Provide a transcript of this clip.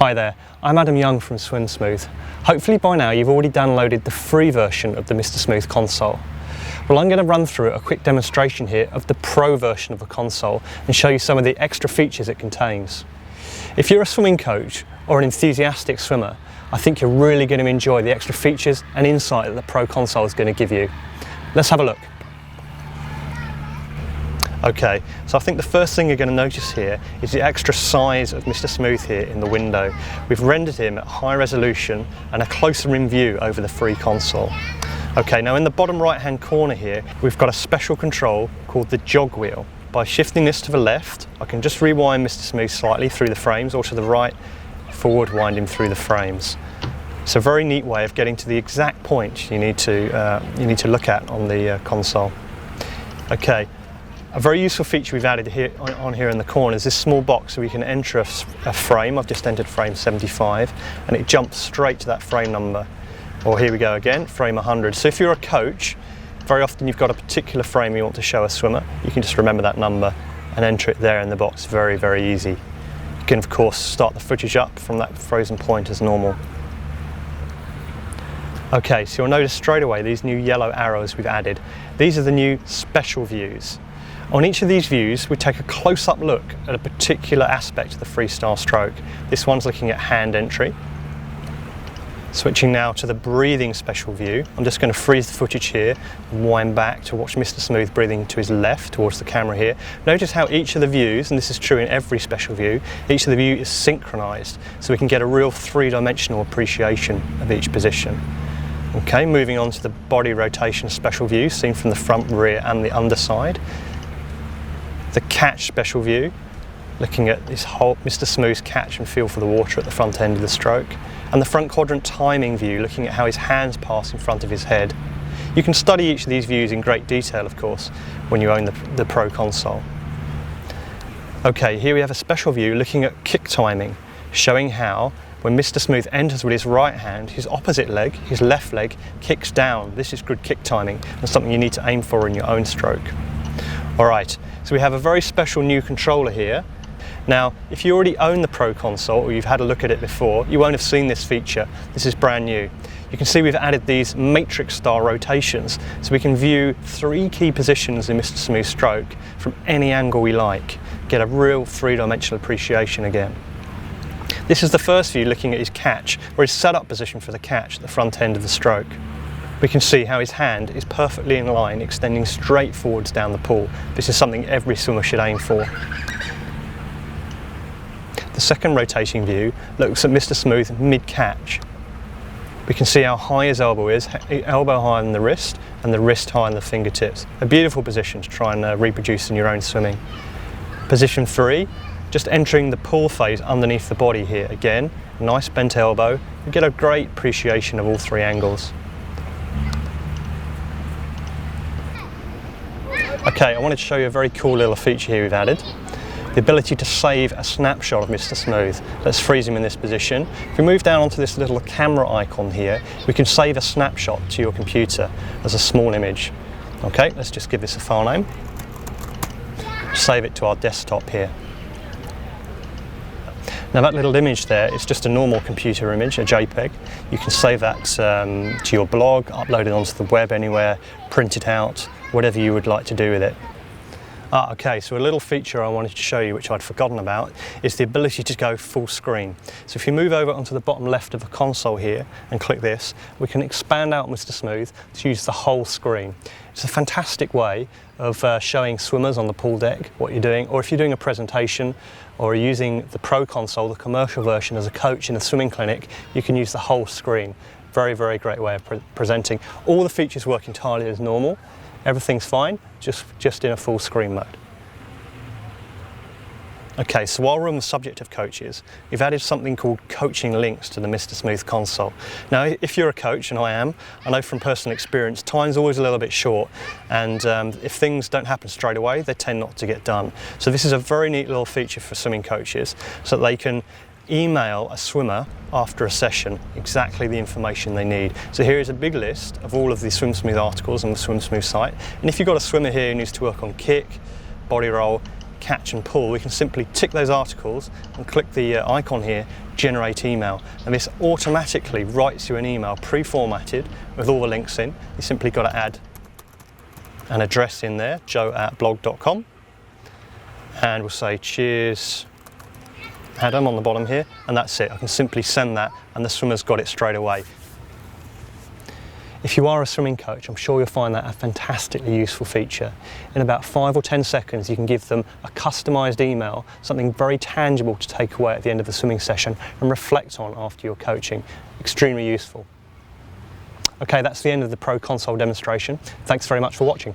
Hi there, I'm Adam Young from Swim Smooth. Hopefully by now you've already downloaded the free version of the Mr. Smooth console. Well, I'm going to run through a quick demonstration here of the pro version of the console and show you some of the extra features it contains. If you're a swimming coach or an enthusiastic swimmer, I think you're really going to enjoy the extra features and insight that the pro console is going to give you. Let's have a look. Okay, so I think the first thing you're going to notice here is the extra size of Mr. Smooth here in the window. We've rendered him at high resolution and a closer in view over the free console. Okay, now in the bottom right hand corner here, we've got a special control called the Jog Wheel. By shifting this to the left, I can just rewind Mr. Smooth slightly through the frames, or to the right, forward wind him through the frames. It's a very neat way of getting to the exact point you need to look at on the console. Okay. A very useful feature we've added here on here in the corner is this small box so we can enter a frame. I've just entered frame 75 and it jumps straight to that frame number. Or here we go again, frame 100. So if you're a coach, very often you've got a particular frame you want to show a swimmer. You can just remember that number and enter it there in the box. Very, very easy. You can of course start the footage up from that frozen point as normal. Okay, so you'll notice straight away these new yellow arrows we've added. These are the new special views. On each of these views, we take a close-up look at a particular aspect of the freestyle stroke. This one's looking at hand entry. Switching now to the breathing special view. I'm just going to freeze the footage here and wind back to watch Mr. Smooth breathing to his left towards the camera here. Notice how each of the views, and this is true in every special view, each of the view is synchronized so we can get a real three-dimensional appreciation of each position. Okay, moving on to the body rotation special view, seen from the front, rear and the underside. The catch special view, looking at this whole Mr. Smooth's catch and feel for the water at the front end of the stroke. And the front quadrant timing view, looking at how his hands pass in front of his head. You can study each of these views in great detail, of course, when you own the Pro console. Okay, here we have a special view looking at kick timing, showing how when Mr. Smooth enters with his right hand, his opposite leg, his left leg, kicks down. This is good kick timing and something you need to aim for in your own stroke. Alright, so we have a very special new controller here. Now, if you already own the Pro console or you've had a look at it before, you won't have seen this feature. This is brand new. You can see we've added these matrix style rotations so we can view 3 key positions in Mr. Smooth's stroke from any angle we like. Get a real three-dimensional appreciation again. This is the first view looking at his catch, or his setup position for the catch at the front end of the stroke. We can see how his hand is perfectly in line, extending straight forwards down the pool. This is something every swimmer should aim for. The second rotating view looks at Mr. Smooth mid-catch. We can see how high his elbow is, elbow higher than the wrist, and the wrist higher than the fingertips. A beautiful position to try and reproduce in your own swimming. Position 3, just entering the pull phase underneath the body here. Again, nice bent elbow. You get a great appreciation of all 3 angles. Okay, I wanted to show you a very cool little feature here we've added. The ability to save a snapshot of Mr. Smooth. Let's freeze him in this position. If we move down onto this little camera icon here, we can save a snapshot to your computer as a small image. Okay, let's just give this a file name. Save it to our desktop here. Now that little image there is just a normal computer image, a JPEG. You can save that to your blog, upload it onto the web anywhere, print it out, whatever you would like to do with it. Okay, so a little feature I wanted to show you, which I'd forgotten about, is the ability to go full screen. So if you move over onto the bottom left of the console here and click this, we can expand out Mr. Smooth to use the whole screen. It's a fantastic way of showing swimmers on the pool deck what you're doing, or if you're doing a presentation or using the Pro console, the commercial version, as a coach in a swimming clinic, you can use the whole screen. Very, very great way of presenting. All the features work entirely as normal. Everything's fine, just in a full screen mode. Okay, so while we're on the subject of coaches, we've added something called coaching links to the Mr. Smooth console. Now, if you're a coach, and I am, I know from personal experience, time's always a little bit short, and if things don't happen straight away, they tend not to get done. So this is a very neat little feature for swimming coaches, so that they can email a swimmer after a session exactly the information they need. So here is a big list of all of the Swim Smooth articles on the Swim Smooth site, and if you've got a swimmer here who needs to work on kick, body roll, catch and pull, we can simply tick those articles and click the icon here, generate email, and this automatically writes you an email pre-formatted with all the links in. You simply got to add an address in there, joe@blog.com, and we'll say cheers Adam on the bottom here, and that's it. I can simply send that and the swimmer's got it straight away. If you are a swimming coach, I'm sure you'll find that a fantastically useful feature. In about 5 or 10 seconds, you can give them a customized email, something very tangible to take away at the end of the swimming session and reflect on after your coaching. Extremely useful. Okay, that's the end of the Pro Console demonstration. Thanks very much for watching.